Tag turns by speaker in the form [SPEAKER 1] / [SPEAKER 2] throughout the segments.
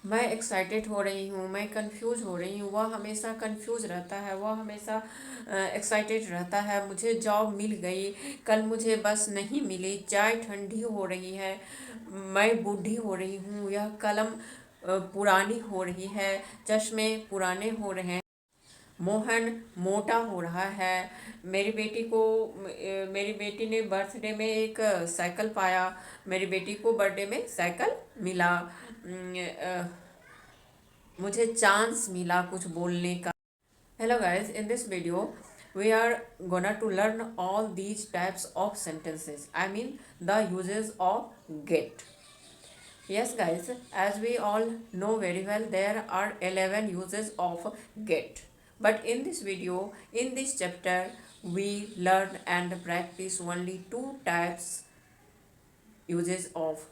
[SPEAKER 1] मैं एक्साइटेड हो रही हूँ, मैं कंफ्यूज हो रही हूँ। वह हमेशा कंफ्यूज रहता है, वह हमेशा एक्साइटेड रहता है। मुझे जॉब मिल गई, कल मुझे बस नहीं मिली। चाय ठंडी हो रही है, मैं बूढ़ी हो रही हूँ। यह कलम पुरानी हो रही है, चश्मे पुराने हो रहे हैं। मोहन मोटा हो रहा है। मेरी बेटी ने बर्थडे में एक साइकिल पाया। मेरी बेटी को बर्थडे में साइकिल मिला। मुझे चांस मिला कुछ बोलने का। Hello guys, in this video we are gonna to learn all these types of sentences. I mean the uses of get. Yes guys, as we all know very well, there are 11 uses of get. But in this video, in this chapter, we learn and practice only two types uses of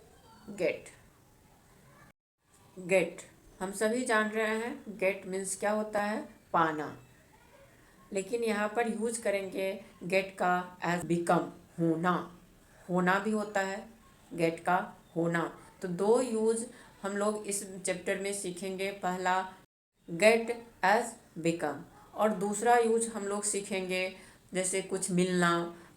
[SPEAKER 1] get. Get, हम सभी जान रहे हैं get means क्या होता है, पाना। लेकिन यहाँ पर यूज करेंगे गेट का एज बिकम, होना। होना भी होता है गेट का, होना। तो दो यूज हम लोग इस चैप्टर में सीखेंगे। पहला गेट एज बिकम, और दूसरा यूज हम लोग सीखेंगे जैसे कुछ मिलना,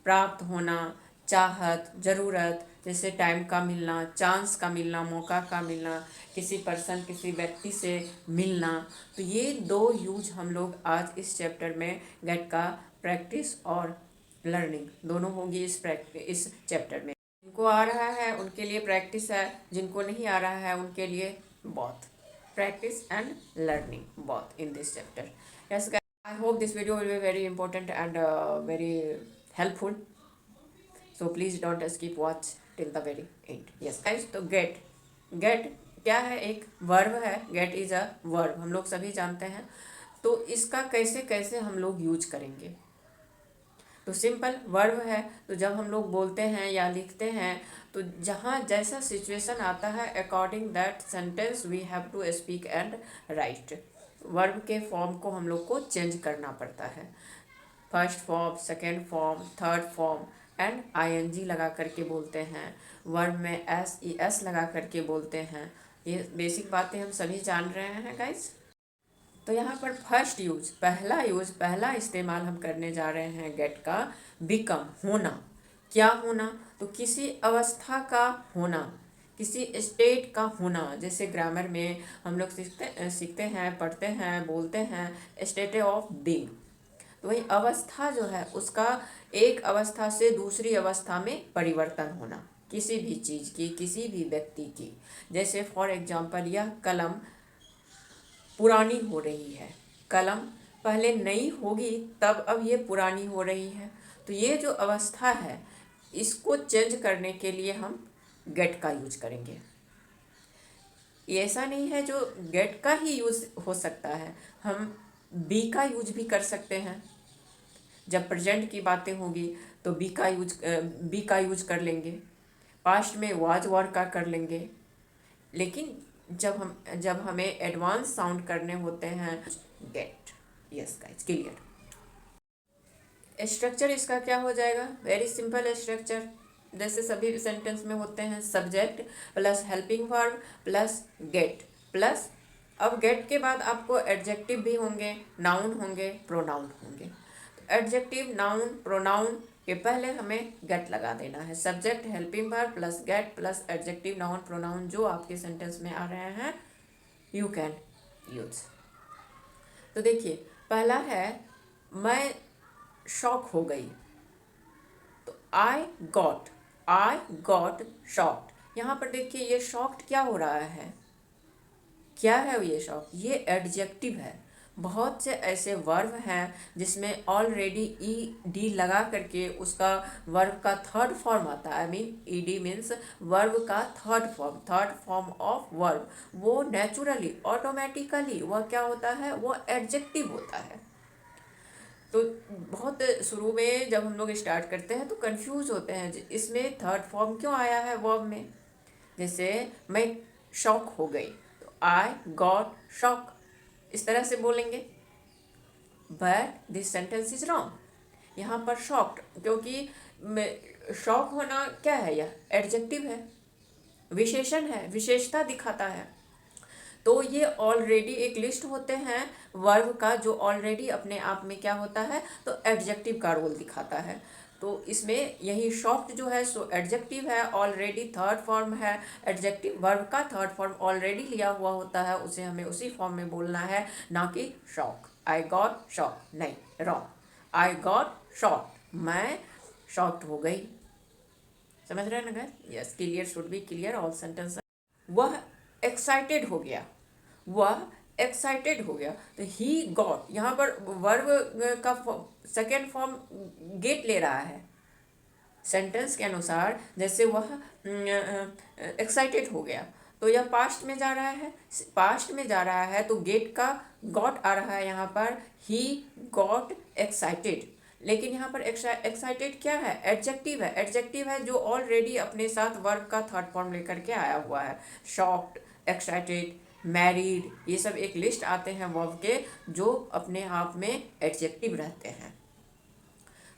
[SPEAKER 1] प्राप्त होना, चाहत, ज़रूरत, जैसे टाइम का मिलना, चांस का मिलना, मौका का मिलना, किसी पर्सन किसी व्यक्ति से मिलना। तो ये दो यूज हम लोग आज इस चैप्टर में गेट का प्रैक्टिस और लर्निंग दोनों होंगी इस चैप्टर में। जिनको आ रहा है उनके लिए प्रैक्टिस है, जिनको नहीं आ रहा है उनके लिए बहुत practice and learning both in this chapter. Yes guys, I hope this video will be very important and very helpful, so please don't skip watch till the very end. Yes guys, तो get क्या है, एक verb है। get is a verb, हम लोग सभी जानते हैं। तो इसका कैसे कैसे हम लोग यूज करेंगे, तो सिंपल वर्ब है। तो जब हम लोग बोलते हैं या लिखते हैं, तो जहाँ जैसा सिचुएशन आता है according that sentence we have to speak and write. Verb के फॉर्म को हम लोग को चेंज करना पड़ता है। First form, second form, third form and ING लगा करके बोलते हैं। वर्ब में एस ई एस लगा करके बोलते हैं। ये बेसिक बातें हम सभी जान रहे हैं गाइस। तो यहाँ पर फर्स्ट यूज, पहला इस्तेमाल हम करने जा रहे हैं गेट का, बिकम, होना। क्या होना, तो किसी अवस्था का होना, किसी स्टेट का होना। जैसे ग्रामर में हम लोग सीखते हैं, पढ़ते हैं, बोलते हैं स्टेट ऑफ बीइंग। तो वही अवस्था जो है उसका एक अवस्था से दूसरी अवस्था में परिवर्तन होना, किसी भी चीज़ की, किसी भी व्यक्ति की। जैसे फॉर एग्जाम्पल, यह कलम पुरानी हो रही है। कलम पहले नई होगी, तब अब ये पुरानी हो रही है। तो ये जो अवस्था है इसको चेंज करने के लिए हम गेट का यूज करेंगे। ये ऐसा नहीं है जो गेट का ही यूज हो सकता है, हम बी का यूज भी कर सकते हैं। जब प्रेजेंट की बातें होगी तो बी का यूज कर लेंगे। पास्ट में वाज वर का कर लेंगे। लेकिन जब हमें एडवांस साउंड करने होते हैं, get. Yes guys, clear. Structure इसका क्या हो जाएगा, वेरी सिंपल स्ट्रक्चर, जैसे सभी सेंटेंस में होते हैं। Subject plus helping verb plus gate plus, अब गेट के बाद आपको एडजेक्टिव भी होंगे, नाउन होंगे, प्रोनाउन होंगे। तो एडजेक्टिव, नाउन, प्रोनाउन के पहले हमें गेट लगा देना है। Subject, helping verb plus gate plus adjective, noun, pronoun जो आपके सेंटेंस में आ रहे हैं यू कैन यूज। तो देखिए, पहला है मैं शॉक हो गई। तो आई गॉट शॉक्ड। यहाँ पर देखिए ये शॉक्ड क्या हो रहा है, क्या है ये शॉक, ये एडजेक्टिव है। बहुत से ऐसे वर्ब हैं जिसमें ऑलरेडी ई डी लगा करके उसका वर्ब का थर्ड फॉर्म आता है। I mean E D means verb का थर्ड फॉर्म ऑफ वर्ब। वो नेचुरली ऑटोमेटिकली वह क्या होता है, वो एडजेक्टिव होता है। तो बहुत शुरू में जब हम लोग स्टार्ट करते हैं तो कंफ्यूज होते हैं इसमें थर्ड फॉर्म क्यों आया है वर्ब में। जैसे मैं शॉक हो गई, तो आई गॉट शॉक, इस तरह से बोलेंगे। But this sentence is wrong. यहाँ पर शॉक्ड, क्योंकि शॉक होना क्या है, यह एडजेक्टिव है, विशेषण है, विशेषता दिखाता है। तो ये ऑलरेडी एक लिस्ट होते हैं वर्ब का जो ऑलरेडी अपने आप में क्या होता है, तो एडजेक्टिव का रोल दिखाता है। तो इसमें यही शॉक्ड जो है सो एडजेक्टिव है, ऑलरेडी थर्ड फॉर्म है। एडजेक्टिव वर्ब का थर्ड फॉर्म ऑलरेडी लिया हुआ होता है, उसे हमें उसी फॉर्म में बोलना है, ना कि शॉक। आई गॉट शॉक नहीं, रॉन्ग। आई गॉट शॉक्ड, मैं शॉक्ड हो गई। समझ रहे हैं ना guys? Yes, clear should be clear all sentence. वह एक्साइटेड हो गया, वह एक्साइटेड हो गया। तो ही गॉट, यहाँ पर वर्ब का सेकेंड फॉर्म गेट ले रहा है सेंटेंस के अनुसार। जैसे वह एक्साइटेड हो गया, तो यह पास्ट में जा रहा है, पास्ट में जा रहा है तो गेट का गॉट आ रहा है यहाँ पर, ही गॉट एक्साइटेड। लेकिन यहाँ पर एक्साइटेड क्या है, एडजेक्टिव है। एडजेक्टिव है जो ऑलरेडी अपने साथ वर्ब का थर्ड फॉर्म लेकर के आया हुआ है। शॉक्ड, एक्साइटेड, मैरिड, ये सब एक लिस्ट आते हैं वर्ब के जो अपने आप में एडजेक्टिव रहते हैं।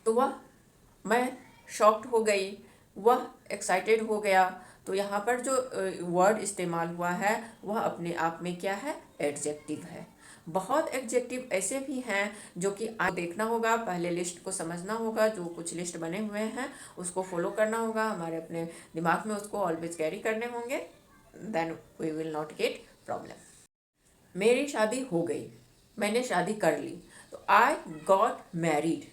[SPEAKER 1] तो वह, मैं शॉक्ड हो गई, वह एक्साइटेड हो गया। तो यहाँ पर जो वर्ड इस्तेमाल हुआ है वह अपने आप में क्या है, एडजेक्टिव है। बहुत एडजेक्टिव ऐसे भी हैं जो कि आप देखना होगा, पहले लिस्ट को समझना होगा, जो कुछ लिस्ट बने हुए हैं उसको फॉलो करना होगा, हमारे अपने दिमाग में उसको ऑलवेज कैरी करने होंगे, then we will not get problem. मेरी शादी हो गई, मैंने शादी कर ली। तो I got married,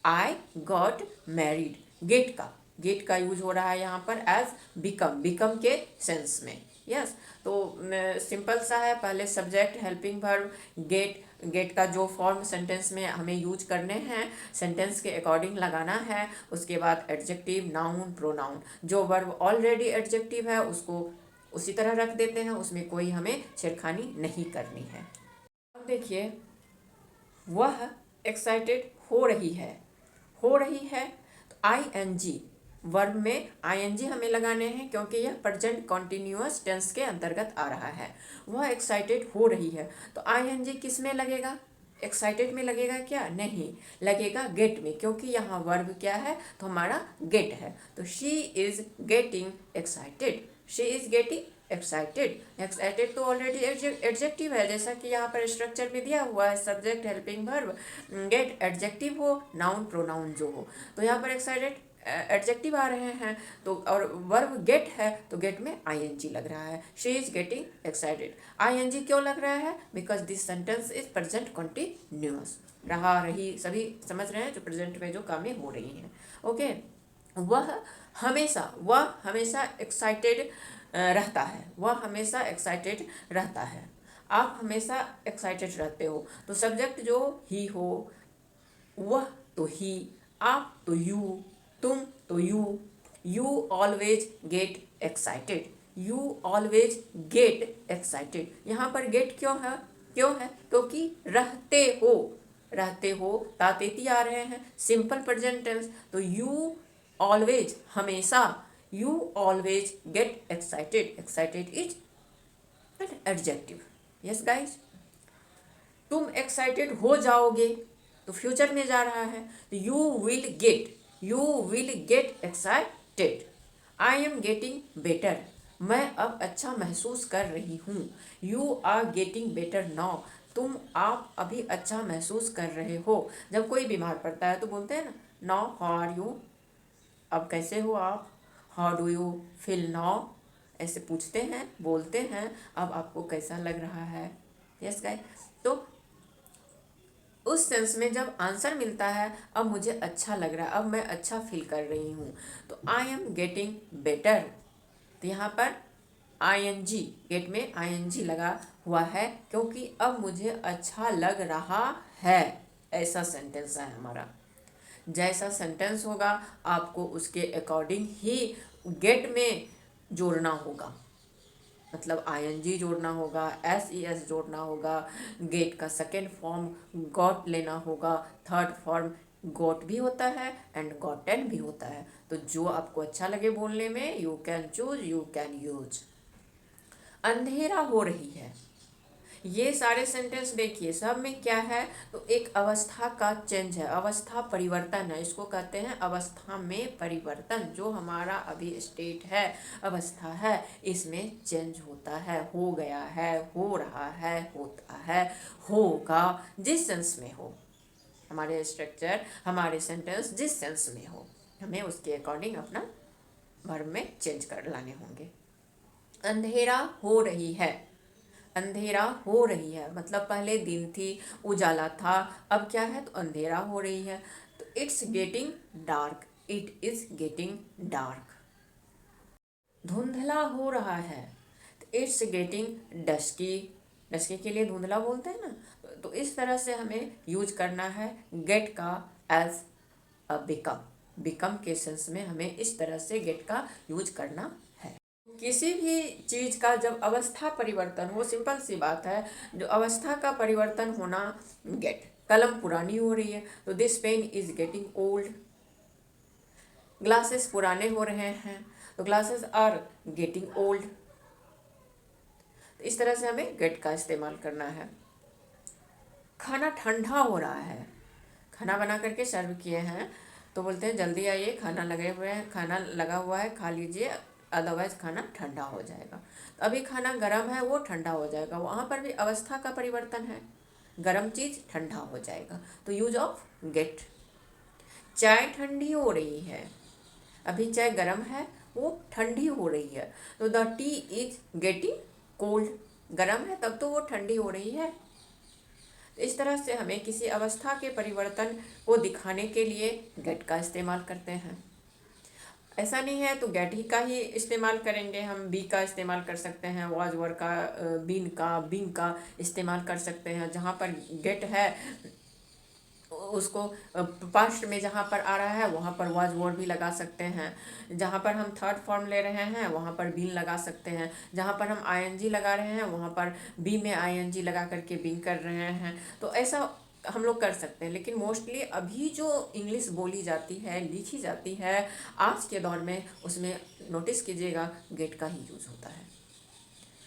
[SPEAKER 1] I got married. Get का यूज हो रहा है यहाँ पर एज बिकम के सेंस में। यस, तो सिंपल सा है, पहले सब्जेक्ट, हेल्पिंग वर्ब, गेट का जो फॉर्म सेंटेंस में हमें यूज करने हैं, सेंटेंस के अकॉर्डिंग लगाना है। उसके बाद एडजेक्टिव, नाउन, प्रोनाउन। जो वर्ब ऑलरेडी एडजेक्टिव है उसको उसी तरह रख देते हैं, उसमें कोई हमें छेड़खानी नहीं करनी है। अब देखिए, वह एक्साइटेड हो रही है, हो रही है। तो आई एन जी, वर्ब में आई एन जी हमें लगाने हैं क्योंकि यह प्रेजेंट कॉन्टिन्यूअस टेंस के अंतर्गत आ रहा है। वह एक्साइटेड हो रही है, तो आई एन जी किस में लगेगा, एक्साइटेड में लगेगा क्या, नहीं लगेगा, गेट में, क्योंकि यहाँ वर्ब क्या है, तो हमारा गेट है। तो she is getting excited, she is getting excited. Excited तो ऑलरेडी एडजेक्टिव है, जैसा कि यहाँ पर स्ट्रक्चर में दिया हुआ है, subject, helping verb, get, adjective हो, नाउन, प्रोनाउन जो हो। तो यहाँ पर एक्साइटेड एडजेक्टिव आ रहे हैं, तो और वर्ब गेट है तो गेट में आईएनजी लग रहा है। She is getting excited, ING क्यों लग रहा है, because this sentence is present continuous. रहा, रही, सभी समझ रहे हैं जो प्रेजेंट में जो कामें हो रही हैं। ओके, वह हमेशा एक्साइटेड रहता है, वह हमेशा एक्साइटेड रहता है। आप हमेशा एक्साइटेड रहते हो, तो सब्जेक्ट जो ही हो, वह तो ही, आप तो यू, तुम तो you always get excited, you always get excited. यहाँ पर गेट क्यों है क्योंकि रहते हो, तातेती आ रहे हैं, सिंपल प्रेजेंट टेंस। तो यू ऑलवेज, हमेशा, you always get excited, excited is adjective. Yes guys, तुम एक्साइटेड हो जाओगे, तो फ्यूचर में जा रहा है, तो you will get excited. I am getting better, मैं अब अच्छा महसूस कर रही हूँ। You are getting better now, आप अभी अच्छा महसूस कर रहे हो। जब कोई बीमार पड़ता है तो बोलते हैं ना, नाउ हाउ आर यू, अब कैसे हो आप, how do you feel now, ऐसे पूछते हैं, बोलते हैं, अब आपको कैसा लग रहा है। यस गाइस, तो उस सेंस में जब आंसर मिलता है, अब मुझे अच्छा लग रहा है, अब मैं अच्छा फील कर रही हूँ, तो आई एम गेटिंग बेटर। तो यहाँ पर आईएनजी, गेट में आईएनजी लगा हुआ है क्योंकि अब मुझे अच्छा लग रहा है। ऐसा सेंटेंस है हमारा। जैसा सेंटेंस होगा आपको उसके अकॉर्डिंग ही गेट में जोड़ना होगा, मतलब आईएनजी जोड़ना होगा, एस जोड़ना होगा, गेट का सेकेंड फॉर्म गॉट लेना होगा, थर्ड फॉर्म गॉट भी होता है एंड गॉटन भी होता है। तो जो आपको अच्छा लगे बोलने में, you can choose, you can use. अंधेरा हो रही है, ये सारे सेंटेंस देखिए, सब में क्या है, तो एक अवस्था का चेंज है, अवस्था परिवर्तन है, इसको कहते हैं अवस्था में परिवर्तन। जो हमारा अभी स्टेट है, अवस्था है, इसमें चेंज होता है, हो गया है, हो रहा है, होता है, होगा, जिस सेंस में हो, हमारे स्ट्रक्चर, हमारे सेंटेंस जिस सेंस में हो, हमें उसके अकॉर्डिंग अपना वर्ब में चेंज कर लाने होंगे। अंधेरा हो रही है, अंधेरा हो रही है मतलब पहले दिन थी, उजाला था, अब क्या है, तो अंधेरा हो रही है। तो it's getting dark, it is getting dark. धुंधला हो रहा है, तो इट्स गेटिंग डस्की, डस्की के लिए धुंधला बोलते हैं ना, तो इस तरह से हमें यूज करना है गेट का एज अ बिकम, बिकम के सेंस में हमें इस तरह से गेट का यूज करना है। किसी भी चीज का जब अवस्था परिवर्तन हो, सिंपल सी बात है, जो अवस्था का परिवर्तन होना, गेट, कलम पुरानी हो रही है तो this pen is getting old, glasses पुराने हो रहे हैं तो ग्लासेस आर गेटिंग ओल्ड। तो इस तरह से हमें गेट का इस्तेमाल करना है। खाना ठंडा हो रहा है, खाना बना करके सर्व किए हैं तो बोलते हैं जल्दी आइए, खाना लगे हुए हैं, खाना लगा हुआ है, खा लीजिए, अदरवाइज खाना ठंडा हो जाएगा। तो अभी खाना गर्म है, वो ठंडा हो जाएगा, वहाँ पर भी अवस्था का परिवर्तन है, गर्म चीज़ ठंडा हो जाएगा, तो यूज ऑफ गेट। चाय ठंडी हो रही है, अभी चाय गर्म है, वो ठंडी हो रही है, तो the T is getting cold, गर्म है तब तो वो ठंडी हो रही है। इस तरह से हमें किसी अवस्था के परिवर्तन को दिखाने के लिए गेट का इस्तेमाल करते हैं। ऐसा नहीं है तो गेट ही का ही इस्तेमाल करेंगे, हम बी का इस्तेमाल कर सकते हैं, वाज वर का, बीन का, बिंग का इस्तेमाल कर सकते हैं। जहाँ पर गेट है उसको पास्ट में जहाँ पर आ रहा है वहाँ पर वाज वर भी लगा सकते हैं। जहाँ पर हम थर्ड फॉर्म ले रहे हैं वहाँ पर बीन लगा सकते हैं। जहाँ पर हम आईएनजी लगा रहे हैं वहाँ पर बी में आईएनजी लगा करके बीन कर रहे हैं। तो ऐसा हम लोग कर सकते हैं, लेकिन मोस्टली अभी जो इंग्लिश बोली जाती है, लिखी जाती है आज के दौर में, उसमें नोटिस कीजिएगा गेट का ही यूज़ होता है।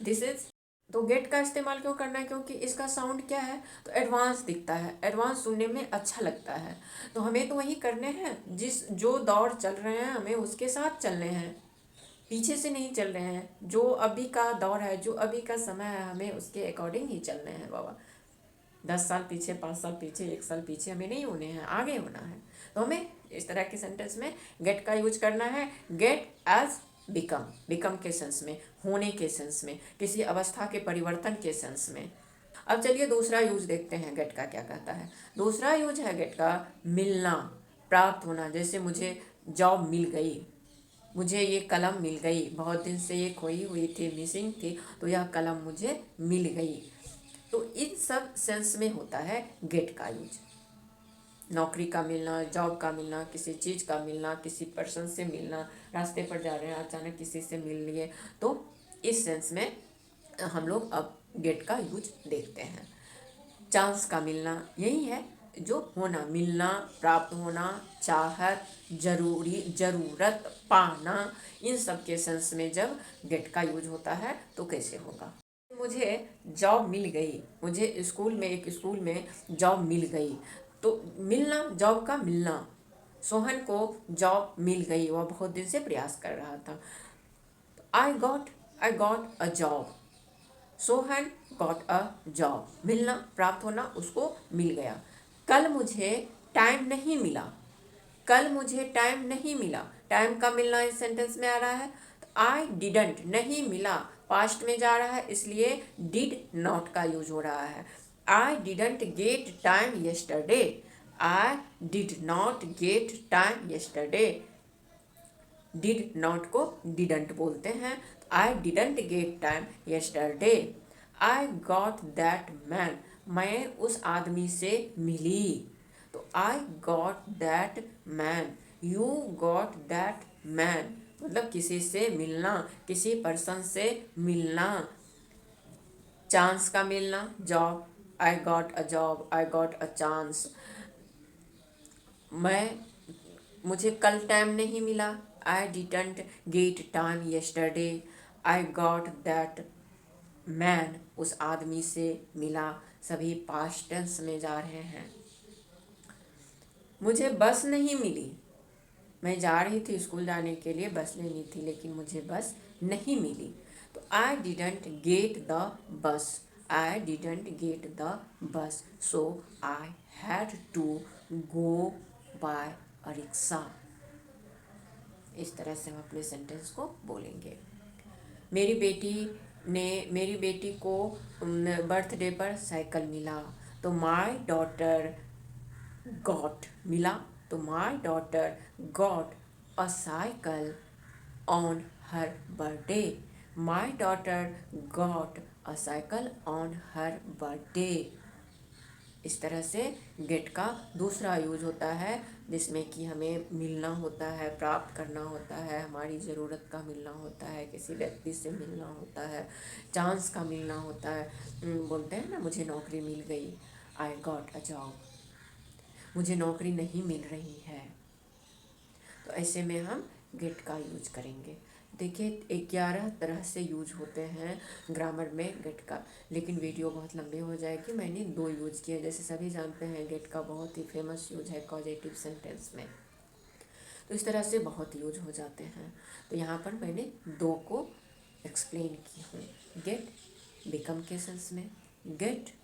[SPEAKER 1] दिस इज, तो गेट का इस्तेमाल क्यों करना है, क्योंकि इसका साउंड क्या है, तो एडवांस दिखता है, एडवांस सुनने में अच्छा लगता है। तो हमें तो वही करने हैं, जिस जो दौर चल रहे हैं हमें उसके साथ चलने हैं, पीछे से नहीं चल रहे हैं। जो अभी का दौर है, जो अभी का समय है, हमें उसके अकॉर्डिंग ही चलने हैं बाबा। 10 साल पीछे, 5 साल पीछे, 1 साल पीछे हमें नहीं होने हैं, आगे होना है। तो हमें इस तरह के सेंटेंस में गेट का यूज करना है। गेट एज बिकम, बिकम के सेंस में, होने के सेंस में, किसी अवस्था के परिवर्तन के सेंस में। अब चलिए दूसरा यूज देखते हैं गेट का क्या कहता है। दूसरा यूज है गेट का मिलना, प्राप्त होना। जैसे मुझे जॉब मिल गई, मुझे ये कलम मिल गई, बहुत दिन से ये खोई हुई थी, मिसिंग थी, तो यह कलम मुझे मिल गई। तो इन सब सेंस में होता है गेट का यूज। नौकरी का मिलना, जॉब का मिलना, किसी चीज़ का मिलना, किसी पर्सन से मिलना, रास्ते पर जा रहे हैं अचानक किसी से मिल लिए, तो इस सेंस में हम लोग अब गेट का यूज देखते हैं। चांस का मिलना यही है, जो होना, मिलना, प्राप्त होना, चाहत, जरूरी, जरूरत, पाना, इन सब के सेंस में जब गेट का यूज होता है तो कैसे होगा। मुझे जॉब मिल गई, मुझे स्कूल में, एक स्कूल में जॉब मिल गई। तो मिलना, जॉब का मिलना, सोहन को जॉब मिल गई, वह बहुत दिन से प्रयास कर रहा था। I got a job, Sohan got a job, मिलना, प्राप्त होना, उसको मिल गया। कल मुझे टाइम नहीं मिला, कल मुझे टाइम नहीं मिला, टाइम का मिलना इस सेंटेंस में आ रहा है। तो आई डिडंट, नहीं मिला, पास्ट में जा रहा है, इसलिए डिड नॉट का यूज हो रहा है। I didn't get time yesterday, I did not get time yesterday. Did not को डिडंट बोलते हैं। I didn't get time yesterday. I got that man, मैं उस आदमी से मिली। तो I got that man, you got that man, मतलब किसी से मिलना, किसी पर्सन से मिलना। चांस का मिलना, job, I got a job, I got a chance. मुझे कल टाइम नहीं मिला, I didn't get time yesterday, I got that man उस आदमी से मिला, सभी पास्ट टेंस में जा रहे हैं। मुझे बस नहीं मिली, मैं जा रही थी स्कूल जाने के लिए, बस लेनी थी, लेकिन मुझे बस नहीं मिली। तो आई डिडंट गेट द बस, I didn't get the bus, so I had to go by a rickshaw. इस तरह से हम अपने सेंटेंस को बोलेंगे। मेरी बेटी को बर्थडे पर साइकिल मिला, तो माई डॉटर गॉट मिला, तो my daughter got a cycle on her birthday, my daughter got a cycle on her birthday. इस तरह से गेट का दूसरा यूज होता है, जिसमें कि हमें मिलना होता है, प्राप्त करना होता है, हमारी ज़रूरत का मिलना होता है, किसी व्यक्ति से मिलना होता है, चांस का मिलना होता है। बोलते हैं ना, मुझे नौकरी मिल गई, आई गॉट अ जॉब, मुझे नौकरी नहीं मिल रही है। तो ऐसे में हम गेट का यूज करेंगे। देखिए 11 तरह से यूज होते हैं ग्रामर में गेट का, लेकिन वीडियो बहुत लंबी हो जाएगी। मैंने 2 यूज किए। जैसे सभी जानते हैं गेट का बहुत ही फेमस यूज है कॉजेटिव सेंटेंस में, तो इस तरह से बहुत यूज हो जाते हैं। तो यहाँ पर मैंने 2 को एक्सप्लेन की हूँ। गेट बिकम के सेंस में, गेट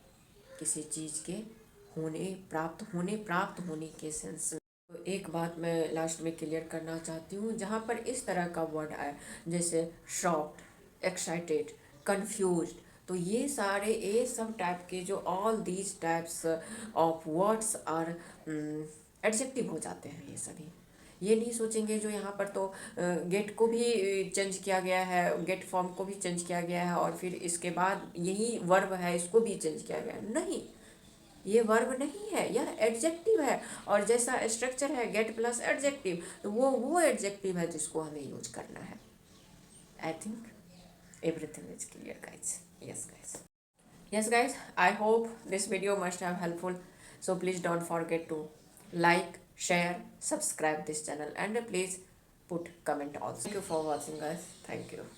[SPEAKER 1] किसी चीज़ के होने, प्राप्त होने के सेंस में। तो एक बात मैं लास्ट में क्लियर करना चाहती हूँ, जहाँ पर इस तरह का वर्ड आए जैसे शॉक्ड, एक्साइटेड, कंफ्यूज्ड, तो ये सब टाइप के जो all these types of words are adjective हो जाते हैं। ये सभी ये नहीं सोचेंगे जो यहाँ पर तो गेट को भी चेंज किया गया है, गेट फॉर्म को भी चेंज किया गया है, और फिर इसके बाद यही वर्ब है इसको भी चेंज किया गया है। नहीं, ये वर्ब नहीं है, यह एडजेक्टिव है। और जैसा स्ट्रक्चर है गेट प्लस एडजेक्टिव, तो वो एडजेक्टिव है जिसको हमें यूज करना है। I think everything is clear guys. Yes guys, I hope this video must have helpful, so please don't forget to like, share, subscribe this channel, and please put comment also. Thank you for watching guys. Thank you.